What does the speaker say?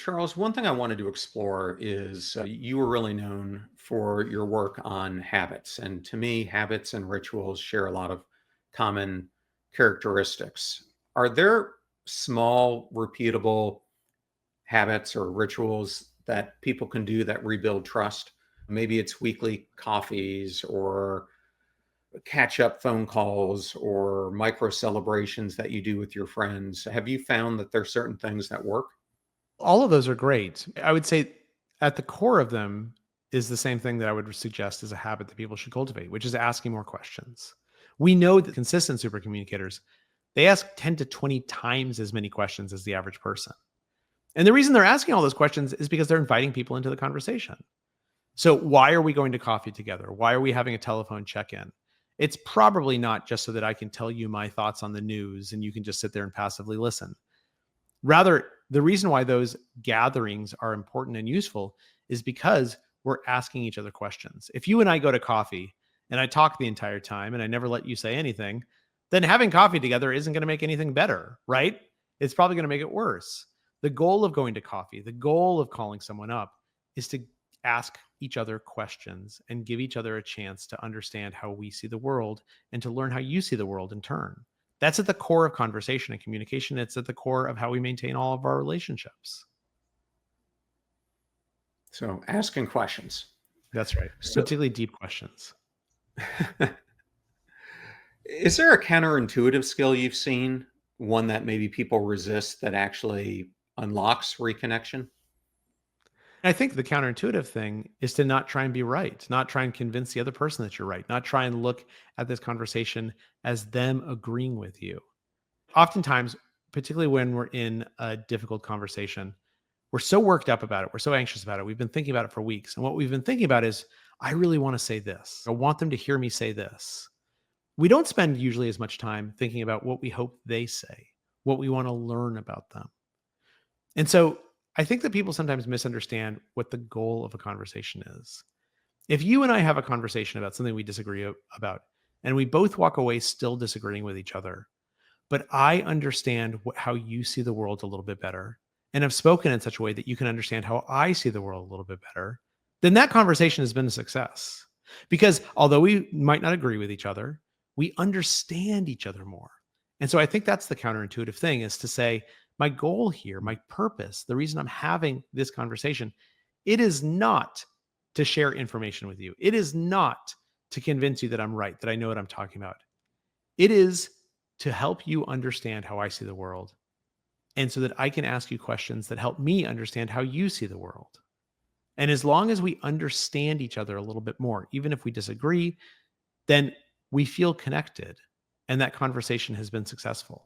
Charles, one thing I wanted to explore is you were really known for your work on habits. And to me, habits and rituals share a lot of common characteristics. Are there small, repeatable habits or rituals that people can do that rebuild trust? Maybe it's weekly coffees or catch up phone calls or micro celebrations that you do with your friends. Have you found that there's certain things that work? All of those are great. I would say at the core of them is the same thing that I would suggest as a habit that people should cultivate, which is asking more questions. We know that consistent super communicators, they ask 10 to 20 times as many questions as the average person. And the reason they're asking all those questions is because they're inviting people into the conversation. So, why are we going to coffee together? Why are we having a telephone check in? It's probably not just so that I can tell you my thoughts on the news and you can just sit there and passively listen. Rather, the reason why those gatherings are important and useful is because we're asking each other questions. If you and I go to coffee and I talk the entire time and I never let you say anything, then having coffee together isn't going to make anything better, right? It's probably going to make it worse. The goal of going to coffee, the goal of calling someone up is to ask each other questions and give each other a chance to understand how we see the world and to learn how you see the world in turn. That's at the core of conversation and communication. It's at the core of how we maintain all of our relationships. So, asking questions. That's right. So, Particularly deep questions. is there a counterintuitive skill you've seen, one that maybe people resist that actually unlocks reconnection? I think the counterintuitive thing is to not try and be right, not try and convince the other person that you're right, not try and look at this conversation as them agreeing with you. Oftentimes, particularly when we're in a difficult conversation, we're so worked up about it. We're so anxious about it. We've been thinking about it for weeks. And what we've been thinking about is, I really want to say this. I want them to hear me say this. We don't spend usually as much time thinking about what we hope they say, what we want to learn about them. And so I think that people sometimes misunderstand what the goal of a conversation is. If you and I have a conversation about something we disagree about, and we both walk away still disagreeing with each other, but I understand how you see the world a little bit better, and have spoken in such a way that you can understand how I see the world a little bit better, then that conversation has been a success. Because although we might not agree with each other, we understand each other more. And so I think that's the counterintuitive thing, is to say, my goal here, my purpose, the reason I'm having this conversation, it is not to share information with you. It is not to convince you that I'm right, that I know what I'm talking about. It is to help you understand how I see the world, and so that I can ask you questions that help me understand how you see the world. And as long as we understand each other a little bit more, even if we disagree, then we feel connected, and that conversation has been successful.